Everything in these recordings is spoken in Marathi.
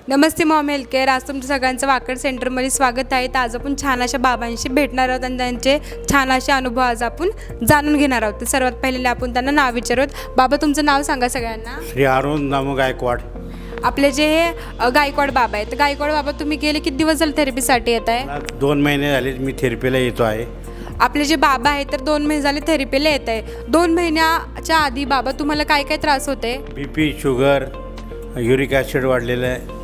नमस्ते मॉम हेल्थ केअर. आज तुमच्या सगळ्यांचं वाकड सेंटरमध्ये स्वागत आहे. तर आज आपण छान अशा बाबांशी भेटणार आहोत आणि त्यांचे छान असे अनुभव आज आपण जाणून घेणार आहोत. तर सर्वात पहिले आपण त्यांना नाव विचारूत. बाबा, तुमचं नाव सांगा सगळ्यांना. श्री अरुण दामू गायकवाड. आपले जे हे गायकवाड बाबा आहेत, गायकवाड बाबा तुम्ही गेले किती दिवस झाले थेरपीसाठी येत आहे? 2 महिने झाले मी थेरपीला येतो आहे. आपले जे बाबा आहेत तर 2 महिने झाले थेरपीला येत आहे. 2 महिन्याच्या आधी बाबा तुम्हाला काय काय त्रास होते? BP, शुगर, युरिक ॲसिड वाढलेलं आहे,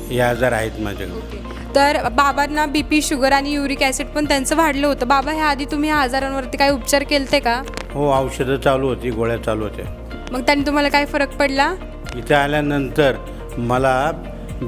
हे आजार आहेत माझ्याकडे. तर बाबांना BP, शुगर आणि युरिक ॲसिड पण त्यांचं वाढलं होतं. बाबा, ह्या आधी तुम्ही ह्या आजारांवरती काही उपचार केलते का? हो, औषधं चालू होती, गोळ्या चालू होत्या. मग त्यांनी तुम्हाला काय फरक पडला? इथं आल्यानंतर मला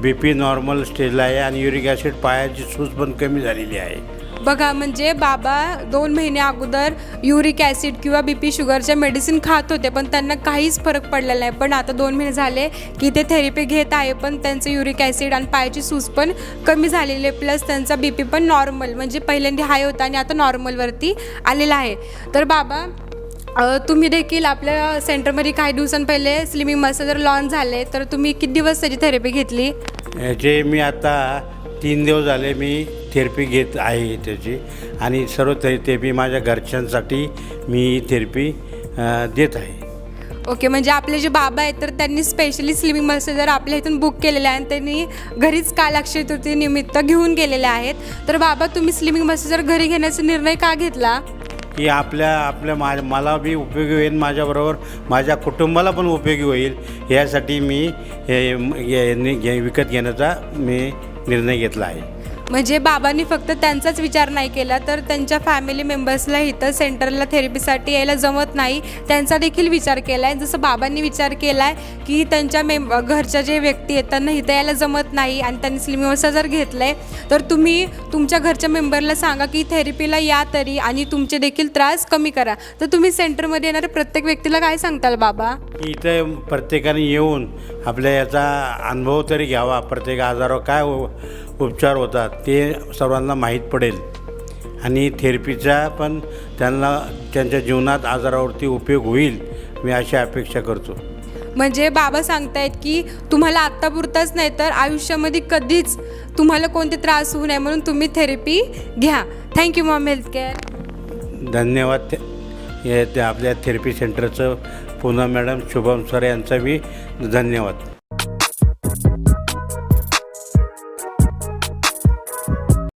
BP नॉर्मल स्टेजला आहे आणि युरिक ॲसिड पायाची सूज पण कमी झालेली आहे. बघा, म्हणजे बाबा 2 महिने अगोदर युरिक ॲसिड किंवा BP, शुगरच्या मेडिसिन खात होते पण त्यांना काहीच फरक पडलेला नाही. पण आता 2 महिने झाले की ते थेरपी घेत आहे पण त्यांचं युरिक ॲसिड आणि पायाची सूज पण कमी झालेली आहे. प्लस त्यांचा BP पण नॉर्मल, म्हणजे पहिल्यांदा हाय होता आणि आता नॉर्मलवरती आलेला आहे. तर बाबा, तुम्ही देखील आपल्या सेंटरमध्ये काही दिवसां पहिले स्लिमिंग मसाजर लॉन्च झाले, तर तुम्ही किती दिवस त्याची थेरपी घेतली? याचे मी आता 3 दिवस झाले मी थेरपी घेत आहे त्याची, आणि सर्व थेरपी माझ्या घरच्यांसाठी मी थेरपी देत आहे. ओके, म्हणजे आपले जे बाबा आहेत तर त्यांनी स्पेशली स्लिमिंग मसाजर आपल्या इथून बुक केलेले आहे आणि त्यांनी घरीच काल अक्षय तृतीयेनिमित्त घेऊन गेलेले आहेत. तर बाबा, तुम्ही स्लिमिंग मसाजर घरी घेण्याचा निर्णय का घेतला? की मला बी उपयोगी होईल, माझ्याबरोबर माझ्या कुटुंबाला पण उपयोगी होईल, यासाठी मी विकत घेण्याचा मी निर्णय घेतला आहे. म्हणजे बाबांनी फक्त त्यांचाच विचार नाही केला तर त्यांच्या फॅमिली मेंबर्सला इथं सेंटरला थेरपीसाठी यायला जमत नाही त्यांचा देखील विचार केला आहे. जसं बाबांनी विचार केला आहे की त्यांच्या घरच्या जे व्यक्ती आहेत त्यांना इथं यायला जमत नाही आणि त्यांनी स्लिमिंग मसाजर घेतलं आहे, तर तुम्ही तुमच्या घरच्या मेंबरला सांगा की थेरपीला या तरी आणि तुमचे देखील त्रास कमी करा. तर तुम्ही सेंटरमध्ये येणाऱ्या प्रत्येक व्यक्तीला काय सांगताल बाबा? इथं प्रत्येकाने येऊन आपल्या याचा अनुभव तरी घ्यावा. प्रत्येक आजारावर काय उपचार होतात ते सर्वांना माहीत पडेल आणि थेरपीचा पण त्यांना त्यांच्या जीवनात आजारावरती उपयोग होईल, मी अशी अपेक्षा करतो. म्हणजे बाबा सांगतायत की तुम्हाला आत्तापुरताच नाही तर आयुष्यामध्ये कधीच तुम्हाला कोणते त्रास होऊ नये म्हणून तुम्ही थेरपी घ्या. Thank you Maugham health care. धन्यवाद. ते आपल्या थेरपी सेंटरचं पूनम मॅडम, शुभम सर यांचा बी धन्यवाद.